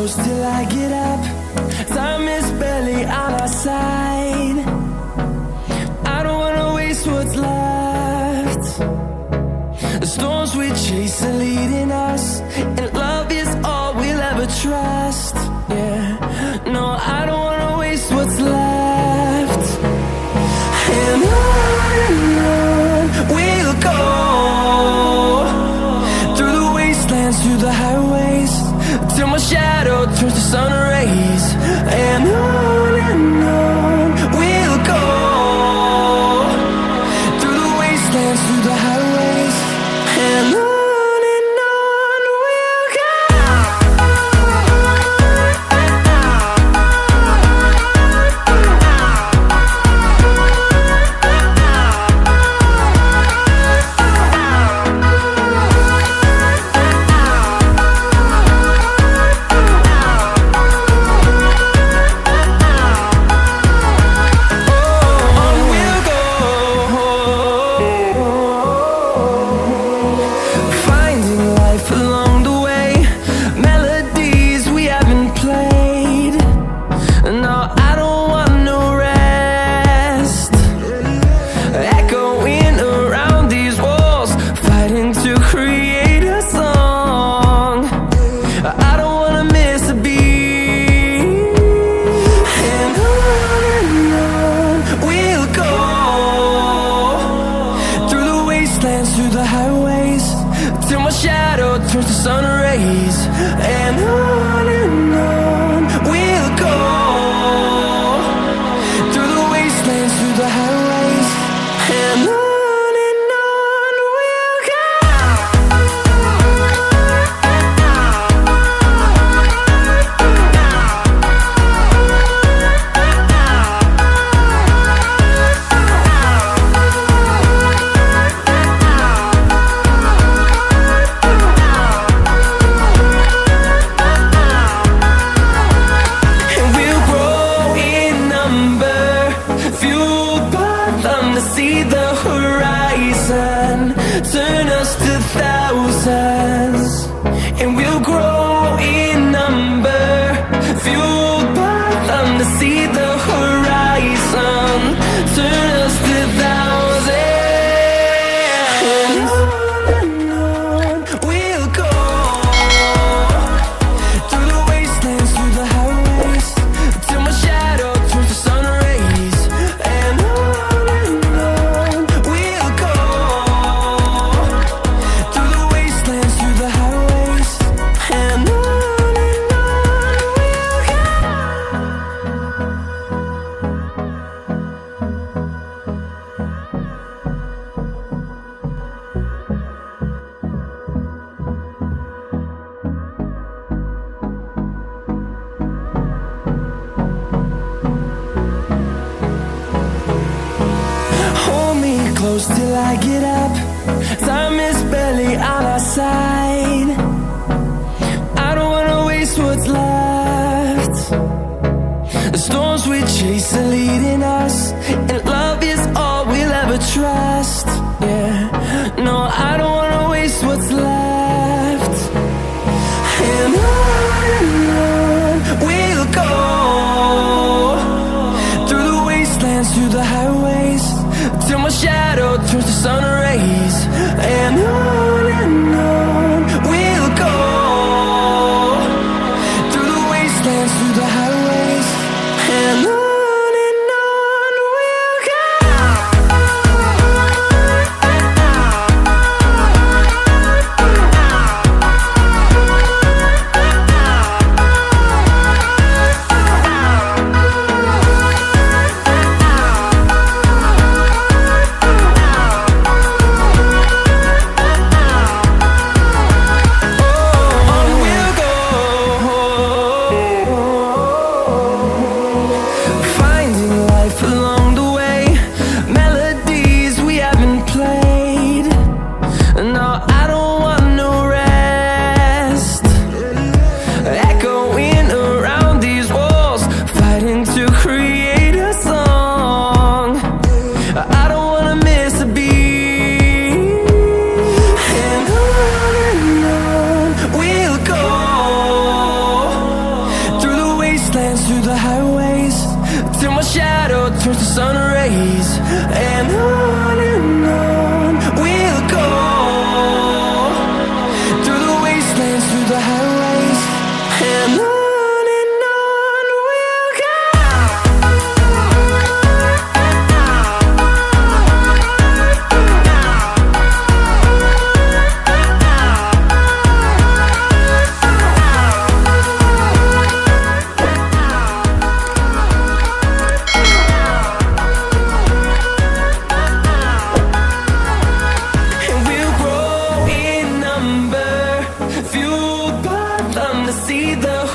close till I get up. Time is barely on our side. I don't wanna waste what's left. The storms we chase are leading us, and love is all we'll ever trust. Yeah, no, I don't wanna waste what's left. And on we'll go, through the wastelands, through the highways, till my shadow turns to sun rays. And on we'll go, through the wastelands, through the highways, and on we'll go. Through the highways, till my shadow turns to sun rays. And on we'll go, through the wastelands, through the highways, and on we'll go. See the horizon, turn us to thousands, and we'll grow in number, fueled by them to see the horizon, turn us to thousands. And on we'll go, through the wastelands, through the highways, till my shadow turns to sun rays. And close till I get up. Time is barely on our side. I don't wanna waste what's left. The storms we chase are leading us, and love is all we'll ever trust. Yeah, no, I don't wanna waste what's left. And on we'll go, through the wastelands, through the highways, till my shadow turns to sun rays. And on we'll go, through the wastelands, through the highways, and on fueled by them to see the